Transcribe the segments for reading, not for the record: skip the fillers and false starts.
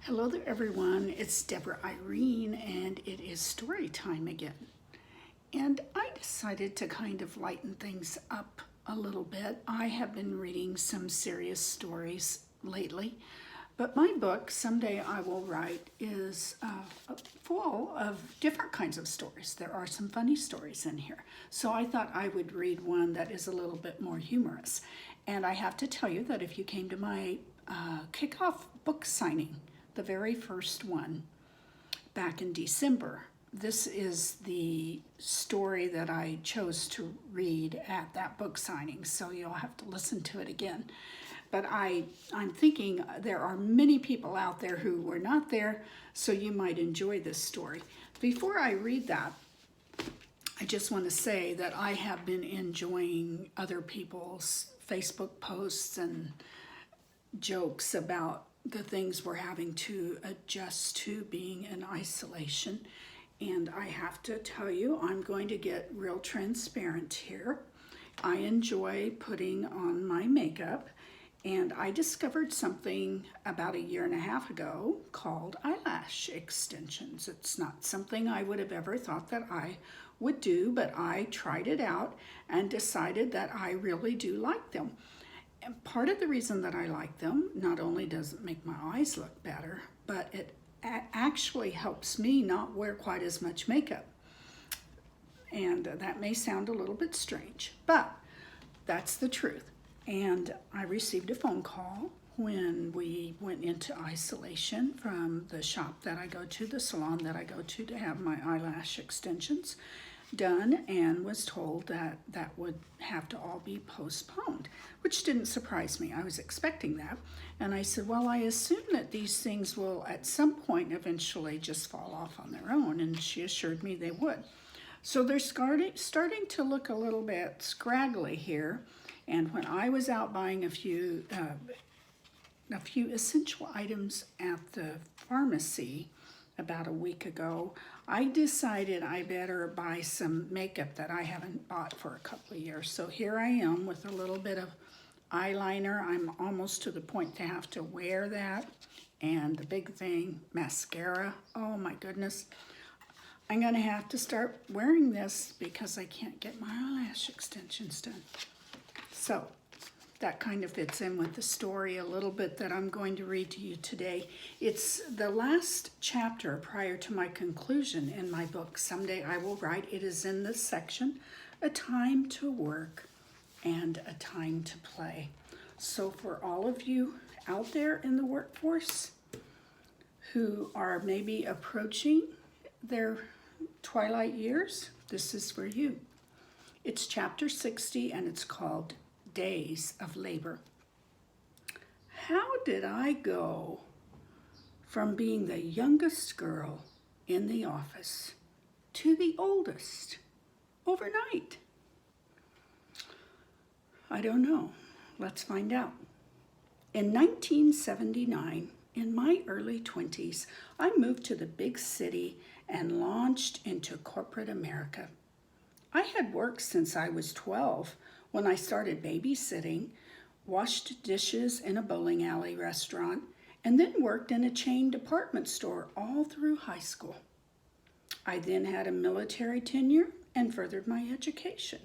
Hello there, everyone. It's Deborah Irene, and it is story time again. And I decided to kind of lighten things up a little bit. I have been reading some serious stories lately, but my book, Someday I Will Write, is full of different kinds of stories. There are some funny stories in here. So I thought I would read one that is a little bit more humorous. And I have to tell you that if you came to my kickoff book signing, the very first one back in December, this is the story that I chose to read at that book signing, so you'll have to listen to it again. But I'm thinking there are many people out there who were not there, so you might enjoy this story. Before I read that, I just want to say that I have been enjoying other people's Facebook posts and jokes about the things we're having to adjust to being in isolation. And I have to tell you, I'm going to get real transparent here. I enjoy putting on my makeup, and I discovered something about a year and a half ago called eyelash extensions. It's not something I would have ever thought that I would do, but I tried it out and decided that I really do like them. And part of the reason that I like them, not only does it make my eyes look better, but it actually helps me not wear quite as much makeup. And that may sound a little bit strange, but that's the truth. And I received a phone call when we went into isolation from the shop that I go to, the salon that I go to have my eyelash extensions done, and was told that that would have to all be postponed, which didn't surprise me. I was expecting that. And I said, well, I assume that these things will at some point eventually just fall off on their own, and she assured me they would. So they're starting to look a little bit scraggly here. And when I was out buying a few essential items at the pharmacy about a week ago, I decided I better buy some makeup that I haven't bought for a couple of years. So here I am with a little bit of eyeliner. I'm almost to the point to have to wear that. And the big thing, mascara. Oh my goodness. I'm going to have to start wearing this because I can't get my eyelash extensions done. So that kind of fits in with the story a little bit that I'm going to read to you today. It's the last chapter prior to my conclusion in my book, Someday I Will Write. It is in this section, A Time to Work and a Time to Play. So for all of you out there in the workforce who are maybe approaching their twilight years, this is for you. It's chapter 60 and it's called Days of Labor. How did I go from being the youngest girl in the office to the oldest overnight? I don't know. Let's find out. In 1979, in my early 20s, I moved to the big city and launched into corporate America. I had worked since I was 12 when I started babysitting, washed dishes in a bowling alley restaurant, and then worked in a chain department store all through high school. I then had a military tenure and furthered my education.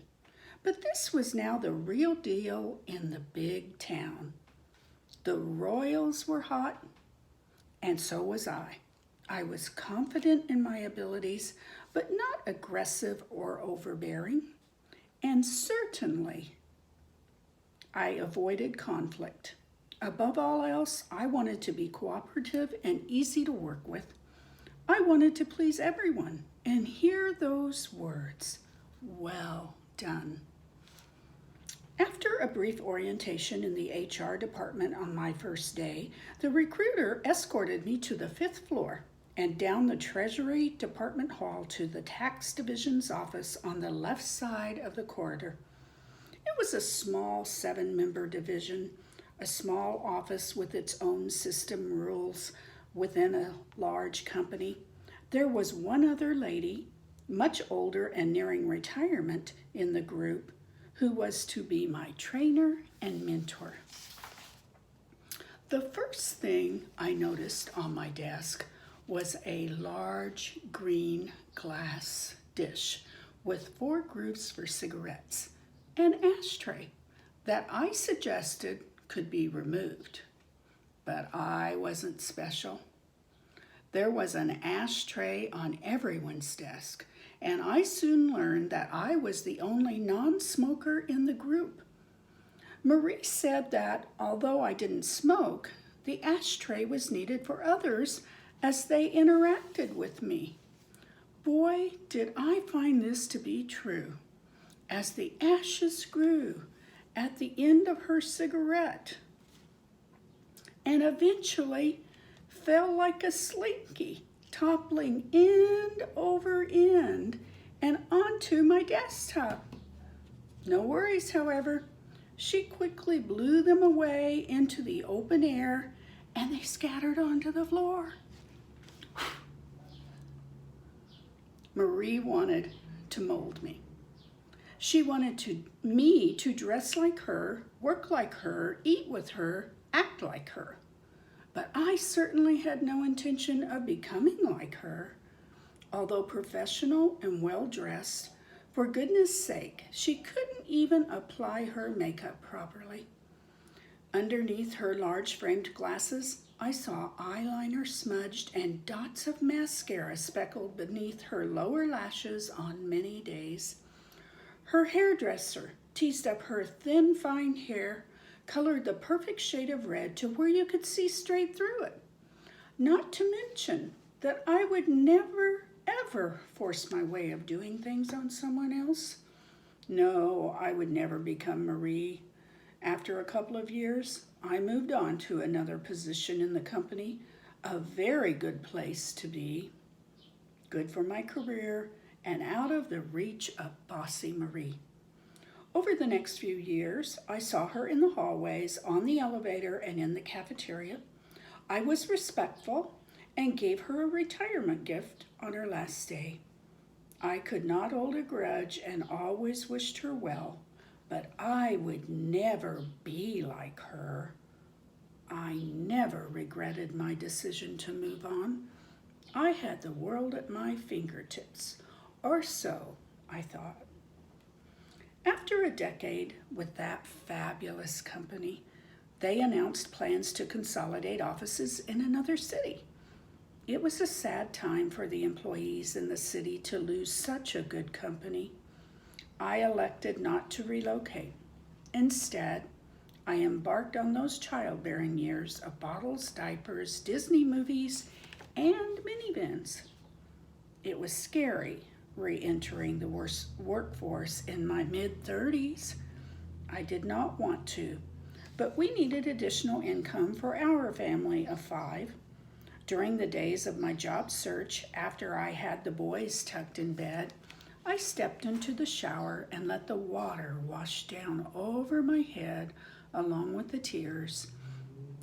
But this was now the real deal in the big town. The royals were hot, and so was I. I was confident in my abilities, but not aggressive or overbearing. And certainly, I avoided conflict. Above all else, I wanted to be cooperative and easy to work with. I wanted to please everyone and hear those words, well done. After a brief orientation in the HR department on my first day, the recruiter escorted me to the 5th floor and down the Treasury Department Hall to the Tax Division's office on the left side of the corridor. It was a small 7-member division, a small office with its own system rules within a large company. There was one other lady, much older and nearing retirement in the group, who was to be my trainer and mentor. The first thing I noticed on my desk was a large green glass dish with 4 grooves for cigarettes, an ashtray that I suggested could be removed. But I wasn't special. There was an ashtray on everyone's desk, and I soon learned that I was the only non-smoker in the group. Marie said that although I didn't smoke, the ashtray was needed for others as they interacted with me. Boy, did I find this to be true. As the ashes grew at the end of her cigarette and eventually fell like a slinky, toppling end over end and onto my desktop. No worries, however. She quickly blew them away into the open air and they scattered onto the floor. Marie wanted to mold me. She wanted me to dress like her, work like her, eat with her, act like her. But I certainly had no intention of becoming like her. Although professional and well-dressed, for goodness sake, she couldn't even apply her makeup properly. Underneath her large framed glasses, I saw eyeliner smudged and dots of mascara speckled beneath her lower lashes on many days. Her hairdresser teased up her thin, fine hair, colored the perfect shade of red to where you could see straight through it. Not to mention that I would never, ever force my way of doing things on someone else. No, I would never become Marie. After a couple of years, I moved on to another position in the company, a very good place to be, good for my career, and out of the reach of bossy Marie. Over the next few years, I saw her in the hallways, on the elevator, and in the cafeteria. I was respectful and gave her a retirement gift on her last day. I could not hold a grudge and always wished her well, but I would never be like her. I never regretted my decision to move on. I had the world at my fingertips, or so I thought. After a decade with that fabulous company, they announced plans to consolidate offices in another city. It was a sad time for the employees in the city to lose such a good company. I elected not to relocate. Instead, I embarked on those childbearing years of bottles, diapers, Disney movies, and minivans. It was scary re-entering the workforce in my mid-30s. I did not want to, but we needed additional income for our family of 5. During the days of my job search, after I had the boys tucked in bed, I stepped into the shower and let the water wash down over my head along with the tears.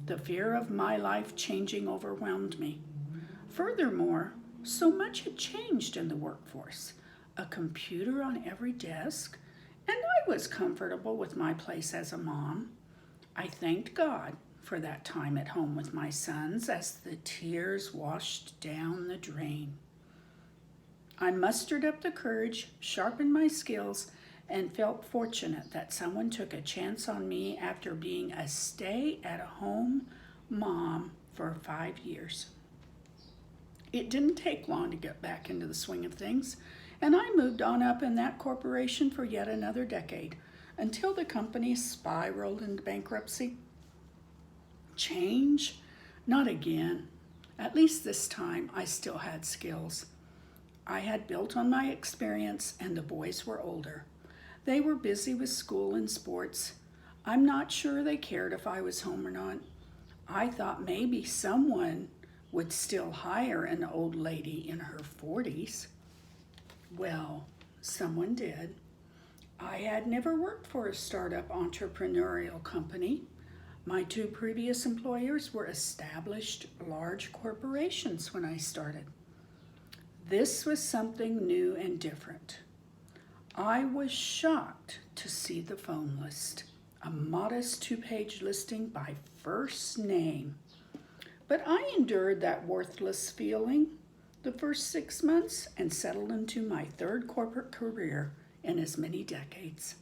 The fear of my life changing overwhelmed me. Furthermore, so much had changed in the workforce. A computer on every desk, and I was comfortable with my place as a mom. I thanked God for that time at home with my sons as the tears washed down the drain. I mustered up the courage, sharpened my skills, and felt fortunate that someone took a chance on me after being a stay-at-home mom for 5 years. It didn't take long to get back into the swing of things, and I moved on up in that corporation for yet another decade, until the company spiraled into bankruptcy. Change? Not again. At least this time I still had skills. I had built on my experience, and the boys were older. They were busy with school and sports. I'm not sure they cared if I was home or not. I thought maybe someone would still hire an old lady in her 40s. Well, someone did. I had never worked for a startup entrepreneurial company. My 2 previous employers were established large corporations when I started. This was something new and different. I was shocked to see the phone list. a modest 2-page listing by first name. But I endured that worthless feeling the first 6 months and settled into my third corporate career in as many decades.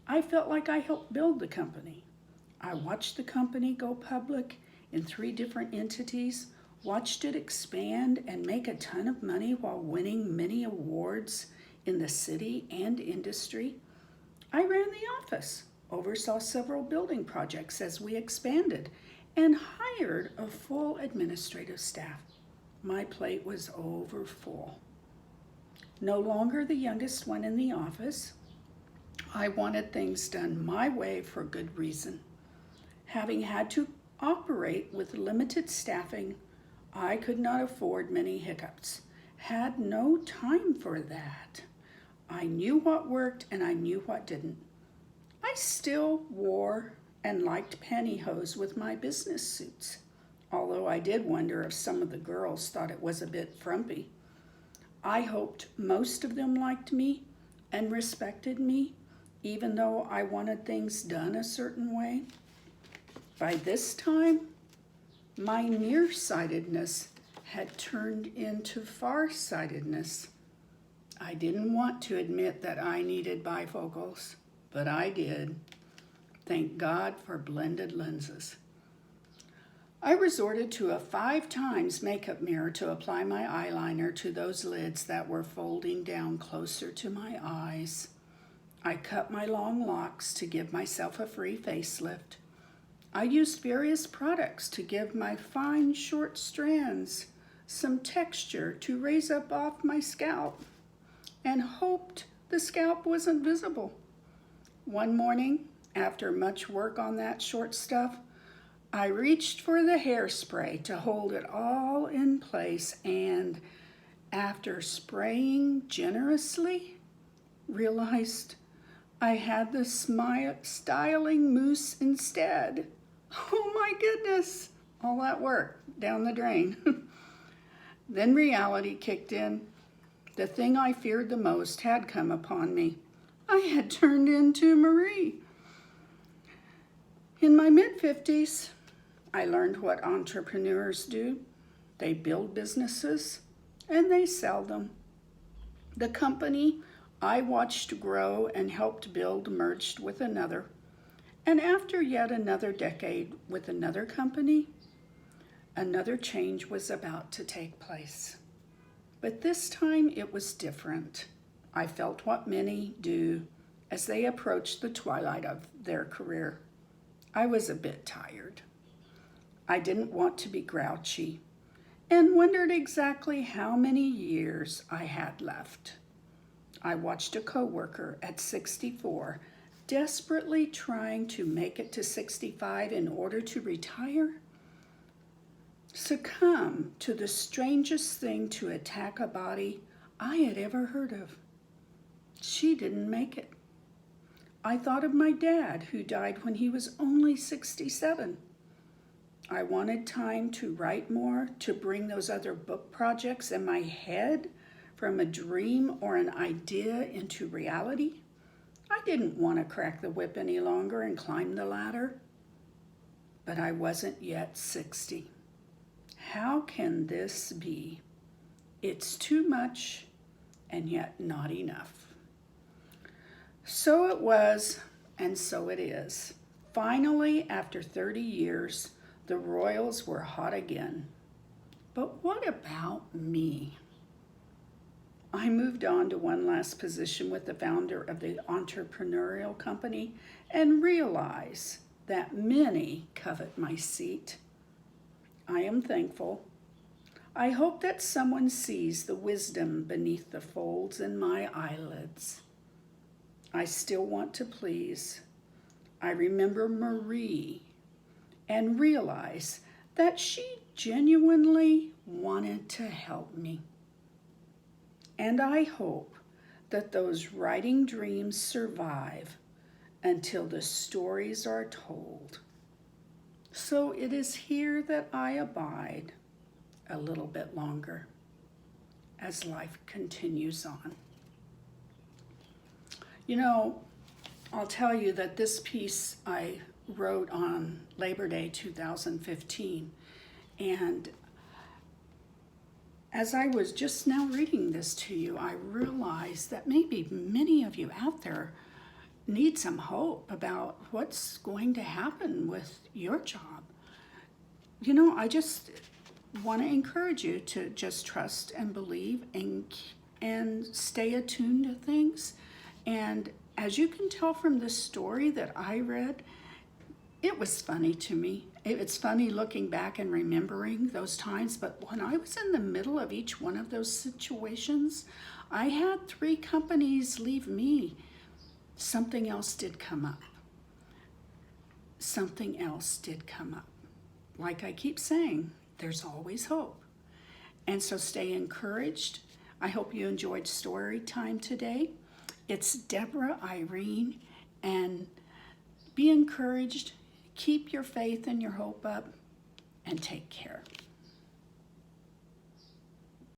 I felt like I helped build the company. I watched the company go public in 3 different entities, watched it expand and make a ton of money while winning many awards in the city and industry. I ran the office, oversaw several building projects as we expanded, and hired a full administrative staff. My plate was over full. No longer the youngest one in the office, I wanted things done my way for good reason. Having had to operate with limited staffing, I could not afford many hiccups. Had no time for that. I knew what worked and I knew what didn't. I still wore and liked pantyhose with my business suits, although I did wonder if some of the girls thought it was a bit frumpy. I hoped most of them liked me and respected me, even though I wanted things done a certain way. By this time, my nearsightedness had turned into farsightedness. I didn't want to admit that I needed bifocals, but I did. Thank God for blended lenses. I resorted to a 5 times makeup mirror to apply my eyeliner to those lids that were folding down closer to my eyes. I cut my long locks to give myself a free facelift. I used various products to give my fine short strands some texture to raise up off my scalp, and hoped the scalp wasn't visible. One morning, after much work on that short stuff, I reached for the hairspray to hold it all in place, and after spraying generously, realized I had the styling mousse instead. Oh my goodness, all that work down the drain. Then reality kicked in. The thing I feared the most had come upon me. I had turned into Marie. In my mid-50s, I learned what entrepreneurs do. They build businesses and they sell them. The company I watched grow and helped build merged with another. And after yet another decade with another company, another change was about to take place. But this time it was different. I felt what many do as they approach the twilight of their career. I was a bit tired. I didn't want to be grouchy and wondered exactly how many years I had left. I watched a coworker at 64 desperately trying to make it to 65 in order to retire succumb to the strangest thing to attack a body I had ever heard of. She didn't make it. I thought of my dad, who died when he was only 67. I wanted time to write more, to bring those other book projects in my head from a dream or an idea into reality. I didn't want to crack the whip any longer and climb the ladder. But I wasn't yet 60. How can this be? It's too much and yet not enough. So it was, and so it is. Finally, after 30 years, the Royals were hot again. But what about me? I moved on to one last position with the founder of the entrepreneurial company and realized that many covet my seat. I am thankful. I hope that someone sees the wisdom beneath the folds in my eyelids. I still want to please. I remember Marie and realize that she genuinely wanted to help me. And I hope that those writing dreams survive until the stories are told. So it is here that I abide a little bit longer as life continues on. You know, I'll tell you that this piece I wrote on Labor Day 2015, and as I was just now reading this to you, I realized that maybe many of you out there need some hope about what's going to happen with your job. You know, I just want to encourage you to just trust and believe and stay attuned to things. And as you can tell from the story that I read, it was funny to me. It's funny looking back and remembering those times, but when I was in the middle of each one of those situations, I had 3 companies leave me. Something else did come up. Something else did come up. Like I keep saying, there's always hope. And so stay encouraged. I hope you enjoyed story time today. It's Deborah Irene, and be encouraged. Keep your faith and your hope up, and take care.